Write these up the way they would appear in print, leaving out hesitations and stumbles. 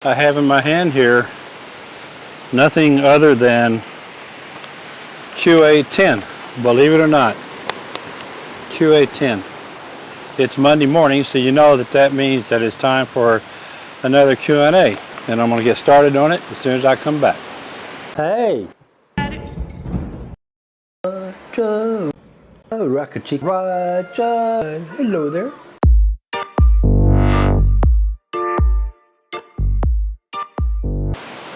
I have in my hand here nothing other than QA10, believe it or not, QA10. It's Monday morning, so you know that means that it's time for another Q&A, and I'm going to get started on it as soon as I come back. Hey! Roger! Oh, Rocket Chick Roger! Hello there!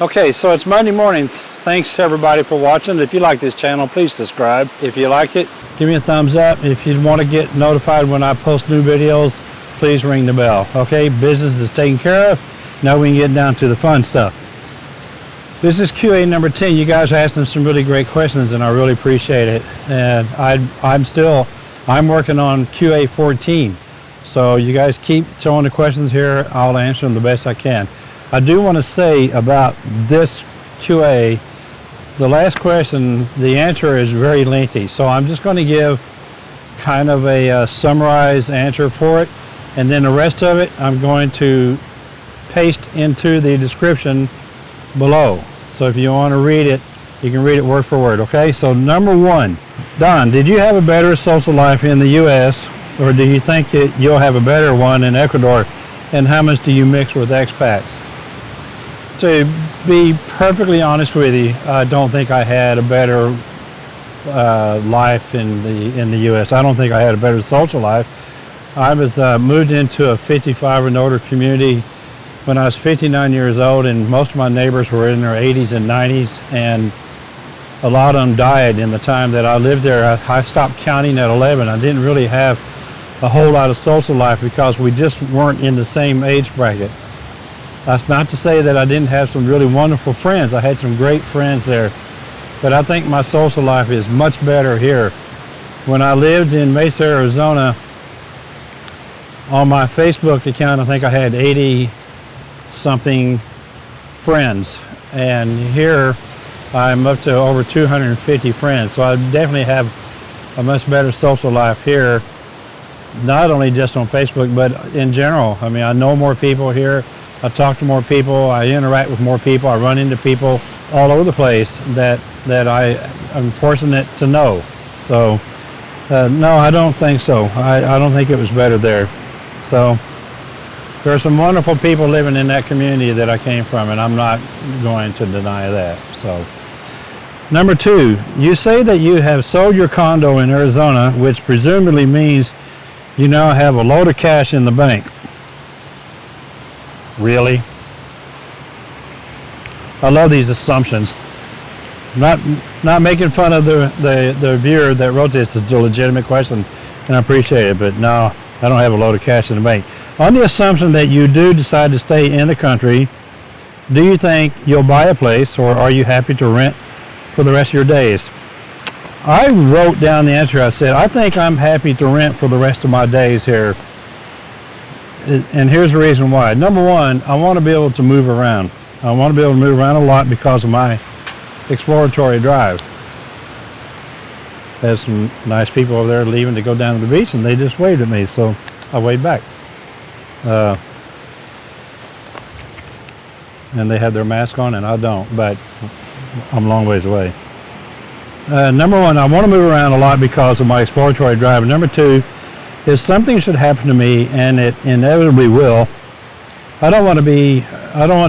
Okay, so it's Monday morning. Thanks everybody for watching. If you like this channel, please subscribe. If you like it, give me a thumbs up. If you want to get notified when I post new videos, please ring the bell. Okay, business is taken care of. Now we can get down to the fun stuff. This is QA number 10. You guys are asking some really great questions and I really appreciate it. And I'm working on QA14. So you guys keep throwing the questions here. I'll answer them the best I can. I do want to say about this QA, the last question, the answer is very lengthy. So I'm just going to give kind of a summarized answer for it. And then the rest of it, I'm going to paste into the description below. So if you want to read it, you can read it word for word. Okay, so number one, Don, did you have a better social life in the U.S. or do you think that you'll have a better one in Ecuador? And how much do you mix with expats? To be perfectly honest with you, I don't think I had a better life in the U.S. I don't think I had a better social life. I was moved into a 55 and older community when I was 59 years old, and most of my neighbors were in their 80s and 90s, and a lot of them died in the time that I lived there. I stopped counting at 11. I didn't really have a whole lot of social life because we just weren't in the same age bracket. That's not to say that I didn't have some really wonderful friends. I had some great friends there. But I think my social life is much better here. When I lived in Mesa, Arizona, on my Facebook account, I think I had 80-something friends. And here, I'm up to over 250 friends. So I definitely have a much better social life here. Not only just on Facebook, but in general. I mean, I know more people here. I talk to more people, I interact with more people, I run into people all over the place that I'm fortunate to know. So, no, I don't think so. I don't think it was better there. So, there are some wonderful people living in that community that I came from, and I'm not going to deny that. So, number two, you say that you have sold your condo in Arizona, which presumably means you now have a load of cash in the bank. Really? I love these assumptions. Not making fun of the viewer that wrote this. It's a legitimate question and I appreciate it, but no, I don't have a load of cash in the bank. On the assumption that you do decide to stay in the country, do you think you'll buy a place or are you happy to rent for the rest of your days? I wrote down the answer. I said, I think I'm happy to rent for the rest of my days here. And here's the reason why. Number one, I want to be able to move around. I want to be able to move around a lot because of my exploratory drive. There's some nice people over there leaving to go down to the beach and they just waved at me, so I waved back. And they have their mask on and I don't, but I'm a long ways away. Number one, I want to move around a lot because of my exploratory drive. And number two, if something should happen to me, and it inevitably will, I don't want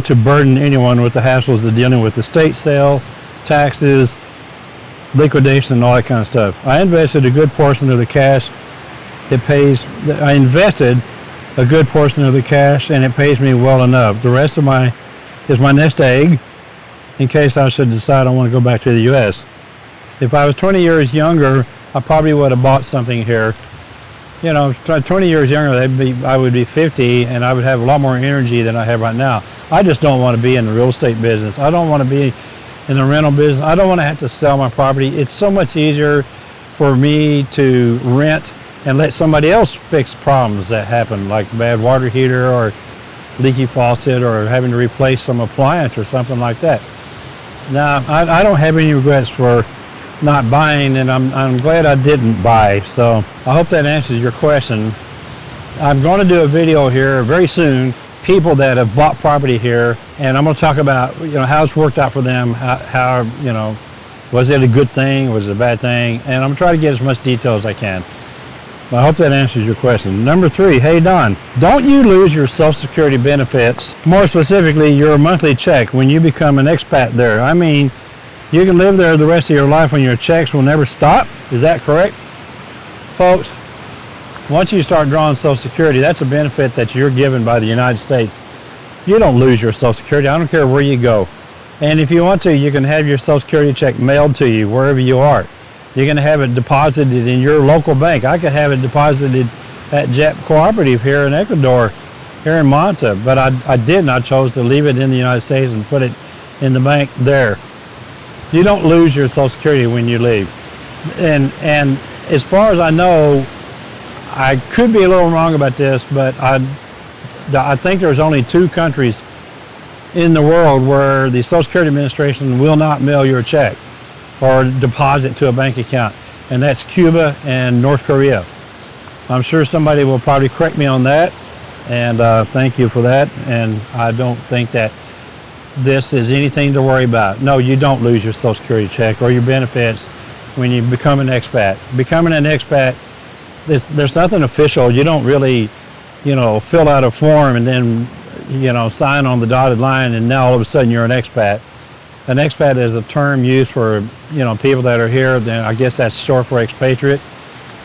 to burden anyone with the hassles of dealing with the estate sale, taxes, liquidation, and all that kind of stuff. I invested a good portion of the cash. I invested a good portion of the cash, and it pays me well enough. The rest of is my nest egg, in case I should decide I want to go back to the U.S. If I was 20 years younger, I probably would have bought something here. You know, 20 years younger, I would be 50 and I would have a lot more energy than I have right now. I just don't want to be in the real estate business. I don't want to be in the rental business. I don't want to have to sell my property. It's so much easier for me to rent and let somebody else fix problems that happen, like bad water heater or leaky faucet or having to replace some appliance or something like that. Now, I don't have any regrets for not buying, and I'm glad I didn't buy. So I hope that answers your question. I'm going to do a video here very soon people that have bought property here, and I'm going to talk about, how it's worked out for them, how was it a good thing, was it a bad thing, and I'm going to try to get as much detail as I can. I hope that answers your question. Number 3, hey Don, don't you lose your Social Security benefits, more specifically your monthly check, when you become an expat there? I mean, you can live there the rest of your life when your checks will never stop? Is that correct? Folks, once you start drawing Social Security, that's a benefit that you're given by the United States. You don't lose your Social Security. I don't care where you go. And if you want to, you can have your Social Security check mailed to you wherever you are. You're going to have it deposited in your local bank. I could have it deposited at JEP Cooperative here in Ecuador, here in Manta, but I didn't. I chose to leave it in the United States and put it in the bank there. You don't lose your Social Security when you leave. And as far as I know, I could be a little wrong about this, but I think there's only 2 countries in the world where the Social Security Administration will not mail your check or deposit to a bank account, and that's Cuba and North Korea. I'm sure somebody will probably correct me on that, and thank you for that, and I don't think that this is anything to worry about. No, you don't lose your Social Security check or your benefits when you become an expat. Becoming an expat, there's nothing official. You don't really, fill out a form and then, sign on the dotted line and now all of a sudden you're an expat. An expat is a term used for, people that are here. Then I guess that's short for expatriate.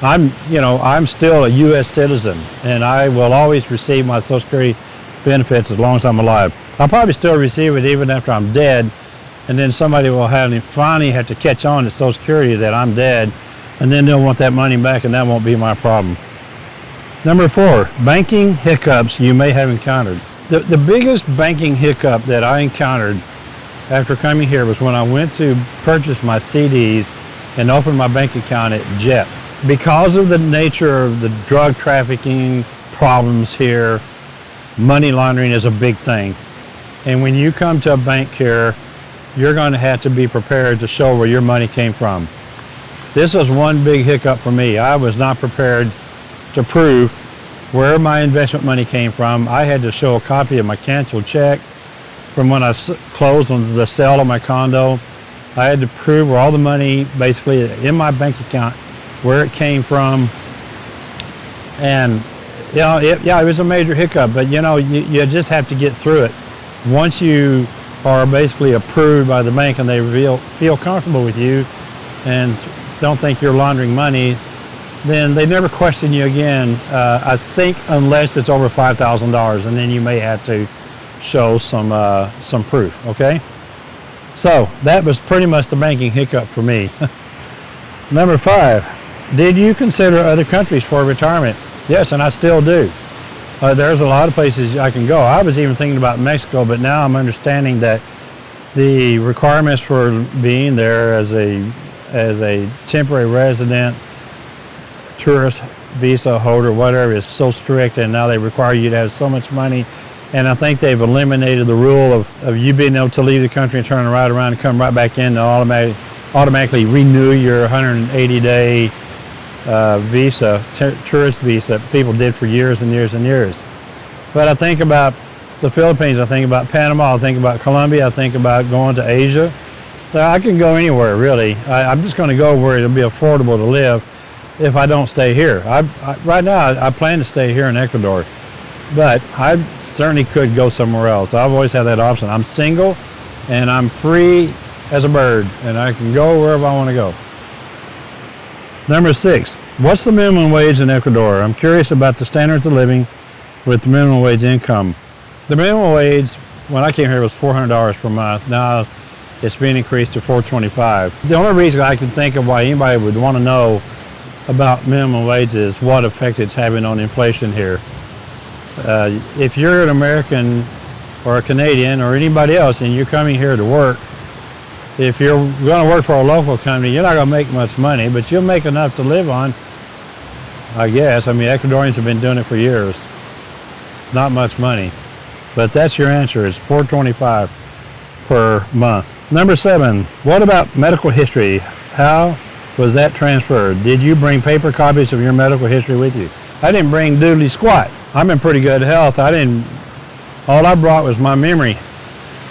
I'm still a U.S. citizen, and I will always receive my Social Security benefits as long as I'm alive. I'll probably still receive it even after I'm dead, and then somebody will finally have to catch on to Social Security that I'm dead, and then they'll want that money back, and that won't be my problem. Number 4, banking hiccups you may have encountered. The biggest banking hiccup that I encountered after coming here was when I went to purchase my CDs and open my bank account at JEP. Because of the nature of the drug trafficking problems here, money laundering is a big thing. And when you come to a bank here, you're going to have to be prepared to show where your money came from. This was one big hiccup for me. I was not prepared to prove where my investment money came from. I had to show a copy of my canceled check from when I closed on the sale of my condo. I had to prove where all the money basically in my bank account, where it came from. And it was a major hiccup, but you just have to get through it. Once you are basically approved by the bank and they feel comfortable with you and don't think you're laundering money, then they never question you again, I think, unless it's over $5,000, and then you may have to show some proof, okay? So that was pretty much the banking hiccup for me. Number 5, did you consider other countries for retirement? Yes, and I still do. There's a lot of places I can go. I was even thinking about Mexico, but now I'm understanding that the requirements for being there as a temporary resident, tourist visa holder, whatever, is so strict, and now they require you to have so much money. And I think they've eliminated the rule of you being able to leave the country and turn right around and come right back in and automatically renew your 180-day visa, tourist visa that people did for years and years and years. But I think about the Philippines, I think about Panama, I think about Colombia, I think about going to Asia. So I can go anywhere, really. I'm just going to go where it'll be affordable to live if I don't stay here. Right now, I plan to stay here in Ecuador, but I certainly could go somewhere else. I've always had that option. I'm single, and I'm free as a bird, and I can go wherever I want to go. Number 6, what's the minimum wage in Ecuador? I'm curious about the standards of living with the minimum wage income. The minimum wage, when I came here, was $400 per month. Now it's being increased to $425. The only reason I can think of why anybody would want to know about minimum wage is what effect it's having on inflation here. If you're an American or a Canadian or anybody else and you're coming here to work, if you're going to work for a local company, you're not going to make much money, but you'll make enough to live on, I guess. I mean, Ecuadorians have been doing it for years. It's not much money, but that's your answer. It's $425 per month. Number 7, what about medical history? How was that transferred? Did you bring paper copies of your medical history with you? I didn't bring doodly squat. I'm in pretty good health. I didn't All I brought was my memory.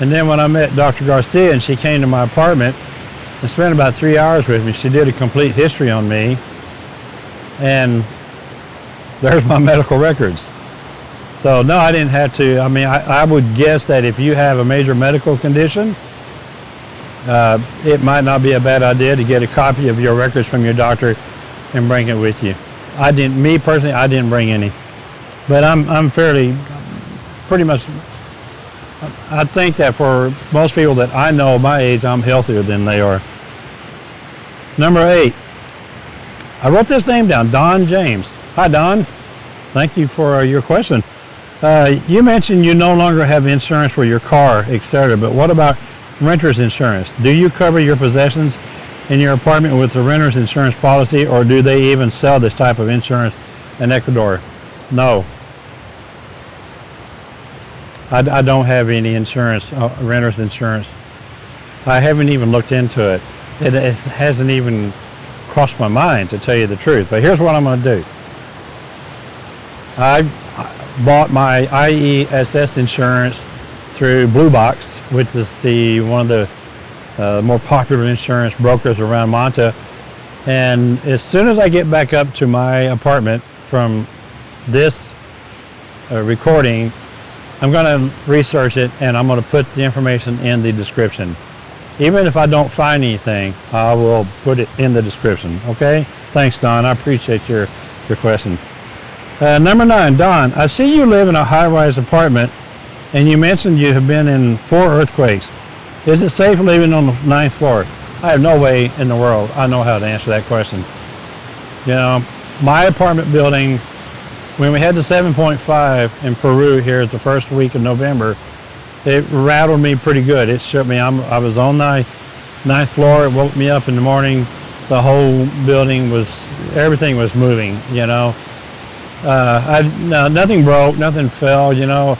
And then when I met Dr. Garcia and she came to my apartment and spent about 3 hours with me, she did a complete history on me. And there's my medical records. So no, I didn't have to. I mean, I would guess that if you have a major medical condition, it might not be a bad idea to get a copy of your records from your doctor and bring it with you. Me personally, I didn't bring any. But I'm pretty much, I think that for most people that I know my age, I'm healthier than they are. Number 8. I wrote this name down, Don James. Hi, Don. Thank you for your question. You mentioned you no longer have insurance for your car, etc., but what about renter's insurance? Do you cover your possessions in your apartment with the renter's insurance policy, or do they even sell this type of insurance in Ecuador? No. I don't have any insurance, renter's insurance. I haven't even looked into it. It hasn't even crossed my mind, to tell you the truth. But here's what I'm going to do. I bought my IESS insurance through Blue Box, which is one of the more popular insurance brokers around Manta. And as soon as I get back up to my apartment from this recording, I'm going to research it and I'm going to put the information in the description. Even if I don't find anything, I will put it in the description. Okay? Thanks, Don. I appreciate your question. Number 9, Don, I see you live in a high-rise apartment and you mentioned you have been in 4 earthquakes. Is it safe living on the 9th floor? I have no way in the world I know how to answer that question. You know, my apartment building, when we had the 7.5 in Peru here at the first week of November, it rattled me pretty good. It shook me. I was on the 9th floor. It woke me up in the morning. The whole building everything was moving, you know. Nothing broke, nothing fell, you know.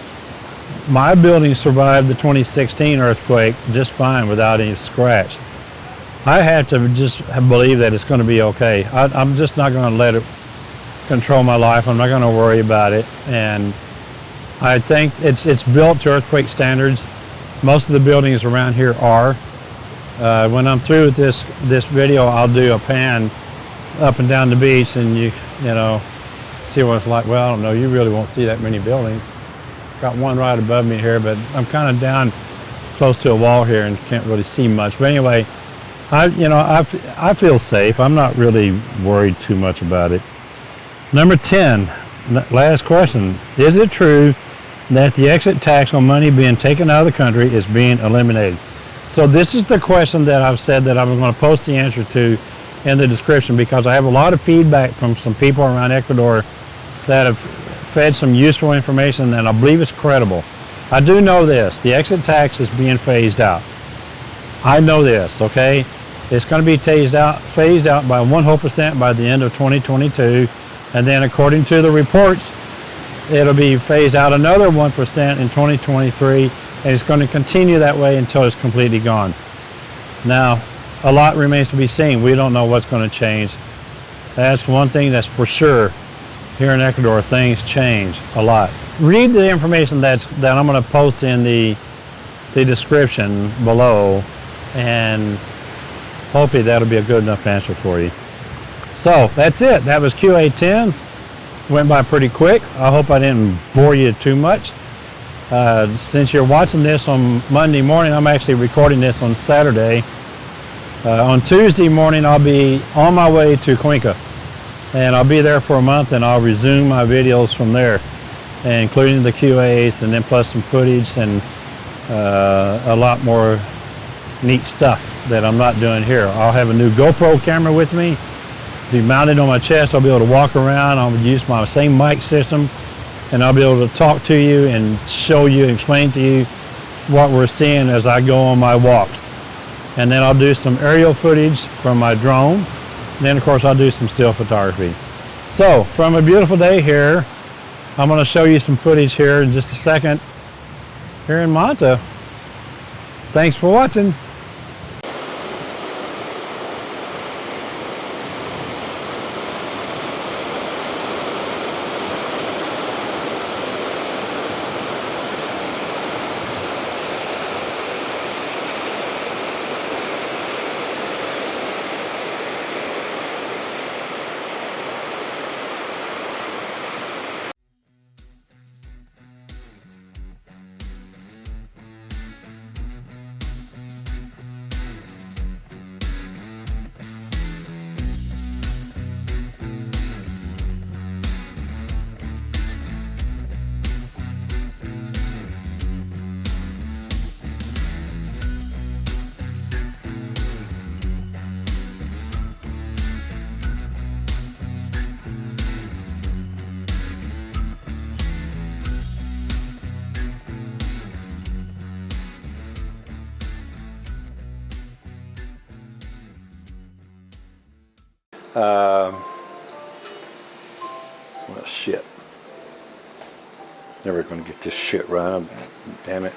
My building survived the 2016 earthquake just fine without any scratch. I have to just believe that it's going to be okay. I'm just not going to let it control my life. I'm not going to worry about it. And I think it's built to earthquake standards. Most of the buildings around here are. When I'm through with this video, I'll do a pan up and down the beach, and you know, see what it's like. Well, I don't know. You really won't see that many buildings. Got one right above me here, but I'm kind of down close to a wall here and can't really see much. But anyway, I feel safe. I'm not really worried too much about it. Number 10, last question. Is it true that the exit tax on money being taken out of the country is being eliminated? So this is the question that I've said that I'm going to post the answer to in the description, because I have a lot of feedback from some people around Ecuador that have fed some useful information, and I believe it's credible. I do know this. The exit tax is being phased out. I know this, okay? It's going to be phased out by 100% by the end of 2022. And then according to the reports, it'll be phased out another 1% in 2023, and it's going to continue that way until it's completely gone. Now, a lot remains to be seen. We don't know what's going to change. That's one thing that's for sure. Here in Ecuador, things change a lot. Read the information that I'm going to post in the description below, and hopefully that'll be a good enough answer for you. So that's it. That was QA10. Went by pretty quick. I hope I didn't bore you too much. Since you're watching this on Monday morning, I'm actually recording this on Saturday. On Tuesday morning, I'll be on my way to Cuenca, and I'll be there for a month, and I'll resume my videos from there, including the QAs, and then plus some footage and a lot more neat stuff that I'm not doing here. I'll have a new GoPro camera with me, be mounted on my chest. I'll be able to walk around. I'll use my same mic system, and I'll be able to talk to you and show you and explain to you what we're seeing as I go on my walks. And then I'll do some aerial footage from my drone. And then of course I'll do some still photography. So from a beautiful day here, I'm going to show you some footage here in just a second here in Manta. Thanks for watching. Well, shit. Never gonna get this shit right. Damn it.